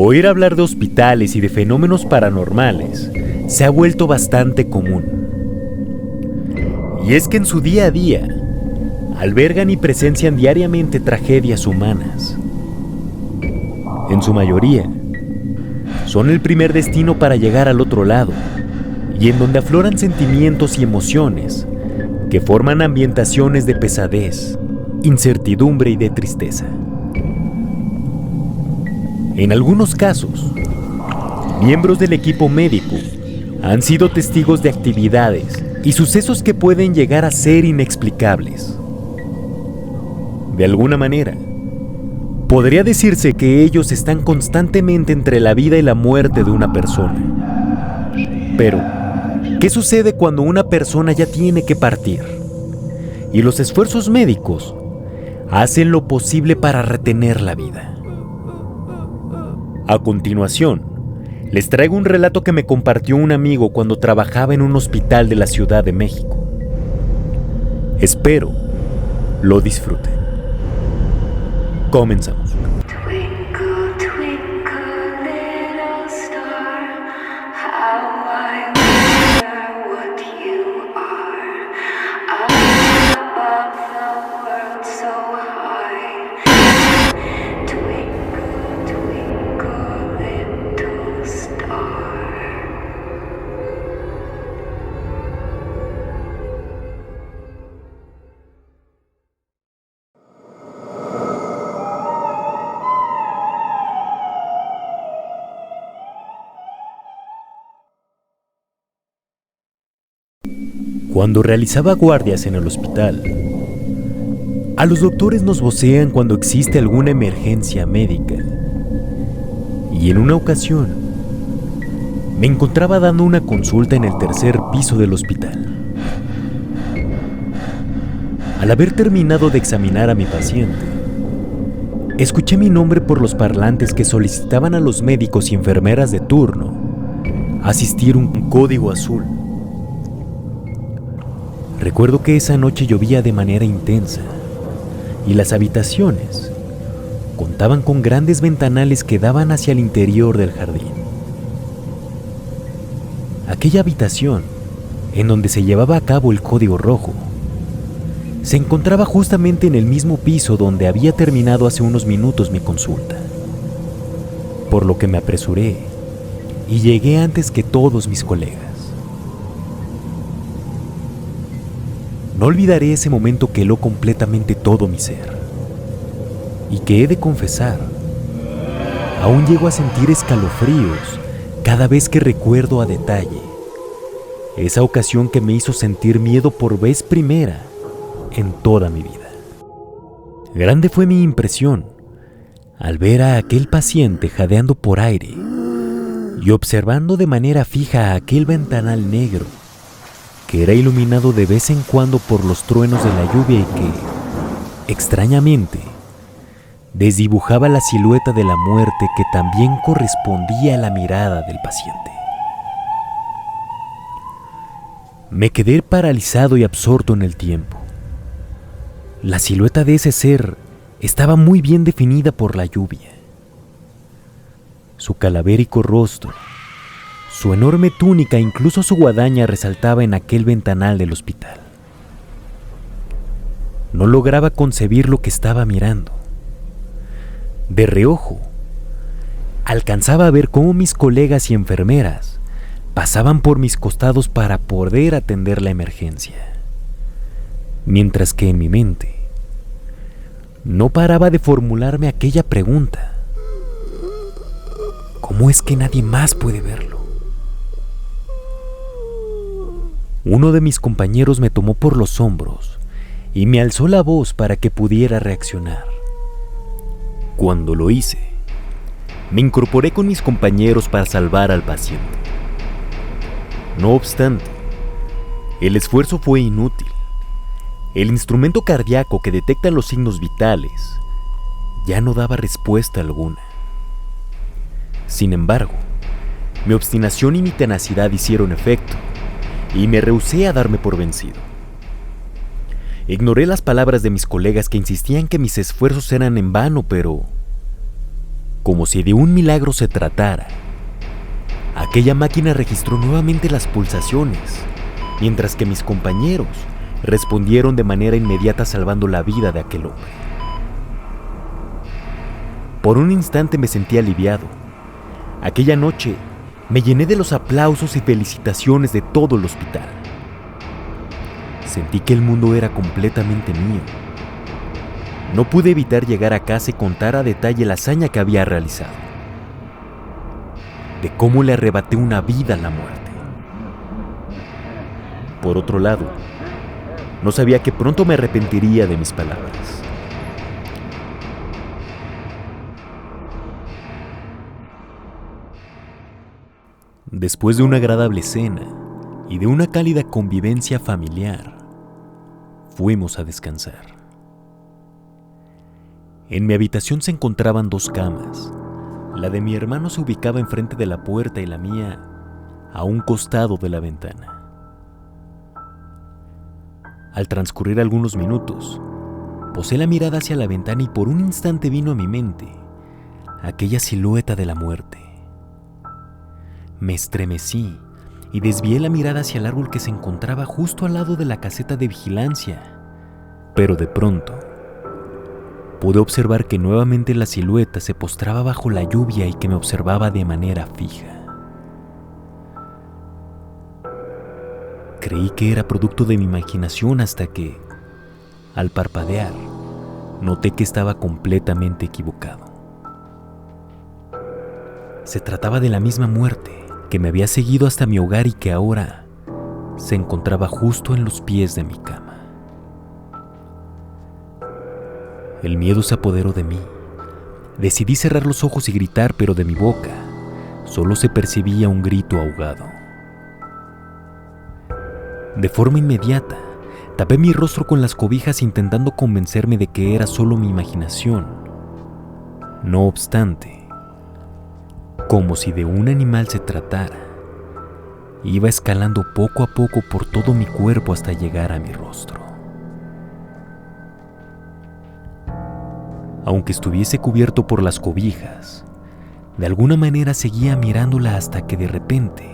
Oír hablar de hospitales y de fenómenos paranormales se ha vuelto bastante común. Y es que en su día a día, albergan y presencian diariamente tragedias humanas. En su mayoría, son el primer destino para llegar al otro lado, y en donde afloran sentimientos y emociones que forman ambientaciones de pesadez, incertidumbre y de tristeza. En algunos casos, miembros del equipo médico han sido testigos de actividades y sucesos que pueden llegar a ser inexplicables. De alguna manera, podría decirse que ellos están constantemente entre la vida y la muerte de una persona. Pero, ¿qué sucede cuando una persona ya tiene que partir? Y los esfuerzos médicos hacen lo posible para retener la vida. A continuación, les traigo un relato que me compartió un amigo cuando trabajaba en un hospital de la Ciudad de México. Espero lo disfruten. Comenzamos. Twinkle, twinkle, little star, how I wonder what you are. Up above the world so high. Twinkle, twinkle, little star. Cuando realizaba guardias en el hospital, a los doctores nos vocean cuando existe alguna emergencia médica. Y en una ocasión, me encontraba dando una consulta en el tercer piso del hospital. Al haber terminado de examinar a mi paciente, escuché mi nombre por los parlantes que solicitaban a los médicos y enfermeras de turno asistir un código azul. Recuerdo que esa noche llovía de manera intensa y las habitaciones contaban con grandes ventanales que daban hacia el interior del jardín. Aquella habitación, en donde se llevaba a cabo el código rojo, se encontraba justamente en el mismo piso donde había terminado hace unos minutos mi consulta, por lo que me apresuré y llegué antes que todos mis colegas. No olvidaré ese momento que heló completamente todo mi ser, y que he de confesar, aún llego a sentir escalofríos cada vez que recuerdo a detalle esa ocasión que me hizo sentir miedo por vez primera en toda mi vida. Grande fue mi impresión al ver a aquel paciente jadeando por aire y observando de manera fija a aquel ventanal negro que era iluminado de vez en cuando por los truenos de la lluvia y que, extrañamente, desdibujaba la silueta de la muerte que también correspondía a la mirada del paciente. Me quedé paralizado y absorto en el tiempo. La silueta de ese ser estaba muy bien definida por la lluvia. Su calavérico rostro, su enorme túnica e incluso su guadaña resaltaba en aquel ventanal del hospital. No lograba concebir lo que estaba mirando. De reojo, alcanzaba a ver cómo mis colegas y enfermeras pasaban por mis costados para poder atender la emergencia. Mientras que en mi mente no paraba de formularme aquella pregunta: ¿cómo es que nadie más puede verlo? Uno de mis compañeros me tomó por los hombros y me alzó la voz para que pudiera reaccionar. Cuando lo hice, me incorporé con mis compañeros para salvar al paciente. No obstante, el esfuerzo fue inútil. El instrumento cardíaco que detecta los signos vitales ya no daba respuesta alguna. Sin embargo, mi obstinación y mi tenacidad hicieron efecto, y me rehusé a darme por vencido. Ignoré las palabras de mis colegas que insistían que mis esfuerzos eran en vano, pero Como si de un milagro se tratara, aquella máquina registró nuevamente las pulsaciones, mientras que mis compañeros respondieron de manera inmediata salvando la vida de aquel hombre. Por un instante me sentí aliviado. Aquella noche me llené de los aplausos y felicitaciones de todo el hospital. Sentí que el mundo era completamente mío. No pude evitar llegar a casa y contar a detalle la hazaña que había realizado, de cómo le arrebaté una vida a la muerte. Por otro lado, no sabía que pronto me arrepentiría de mis palabras. Después de una agradable cena y de una cálida convivencia familiar, fuimos a descansar. En mi habitación se encontraban 2 camas. La de mi hermano se ubicaba enfrente de la puerta y la mía a un costado de la ventana. Al transcurrir algunos minutos, posé la mirada hacia la ventana y por un instante vino a mi mente aquella silueta de la muerte. Me estremecí y desvié la mirada hacia el árbol que se encontraba justo al lado de la caseta de vigilancia, pero de pronto pude observar que nuevamente la silueta se postraba bajo la lluvia y que me observaba de manera fija. Creí que era producto de mi imaginación hasta que, al parpadear, noté que estaba completamente equivocado. Se trataba de la misma muerte que me había seguido hasta mi hogar y que ahora se encontraba justo en los pies de mi cama. El miedo se apoderó de mí. Decidí cerrar los ojos y gritar, pero de mi boca solo se percibía un grito ahogado. De forma inmediata, tapé mi rostro con las cobijas intentando convencerme de que era solo mi imaginación. No obstante, como si de un animal se tratara, iba escalando poco a poco por todo mi cuerpo hasta llegar a mi rostro. Aunque estuviese cubierto por las cobijas, de alguna manera seguía mirándola hasta que de repente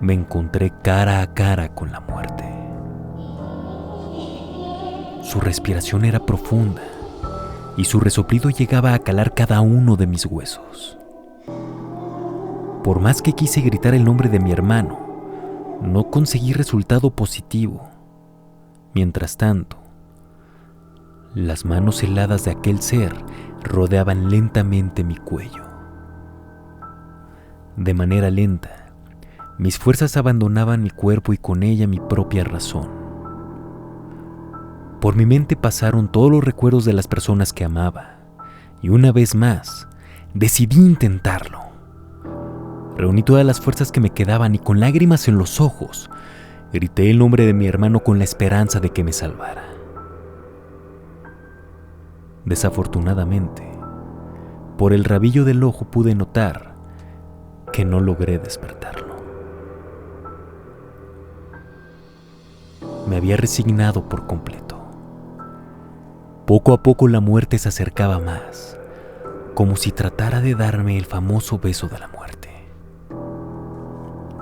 me encontré cara a cara con la muerte. Su respiración era profunda y su resoplido llegaba a calar cada uno de mis huesos. Por más que quise gritar el nombre de mi hermano, no conseguí resultado positivo. Mientras tanto, las manos heladas de aquel ser rodeaban lentamente mi cuello. De manera lenta, mis fuerzas abandonaban mi cuerpo y con ella mi propia razón. Por mi mente pasaron todos los recuerdos de las personas que amaba, y una vez más, decidí intentarlo. Reuní todas las fuerzas que me quedaban y con lágrimas en los ojos, grité el nombre de mi hermano con la esperanza de que me salvara. Desafortunadamente, por el rabillo del ojo pude notar que no logré despertarlo. Me había resignado por completo. Poco a poco la muerte se acercaba más, como si tratara de darme el famoso beso de la muerte.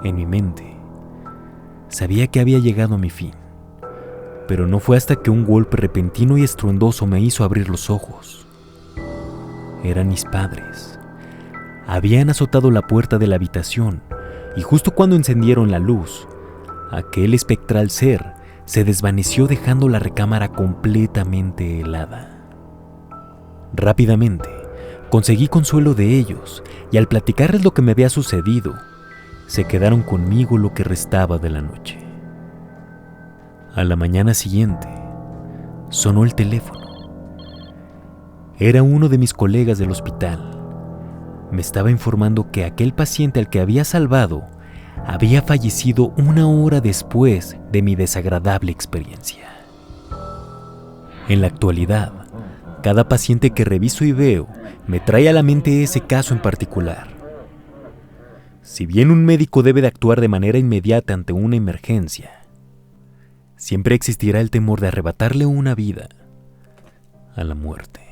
En mi mente, sabía que había llegado a mi fin, pero no fue hasta que un golpe repentino y estruendoso me hizo abrir los ojos. Eran mis padres. Habían azotado la puerta de la habitación y justo cuando encendieron la luz, aquel espectral ser se desvaneció dejando la recámara completamente helada. Rápidamente, conseguí consuelo de ellos y al platicarles lo que me había sucedido, se quedaron conmigo lo que restaba de la noche. A la mañana siguiente, sonó el teléfono. Era uno de mis colegas del hospital. Me estaba informando que aquel paciente al que había salvado había fallecido 1 hora después de mi desagradable experiencia. En la actualidad, cada paciente que reviso y veo me trae a la mente ese caso en particular. Si bien un médico debe de actuar de manera inmediata ante una emergencia, siempre existirá el temor de arrebatarle una vida a la muerte.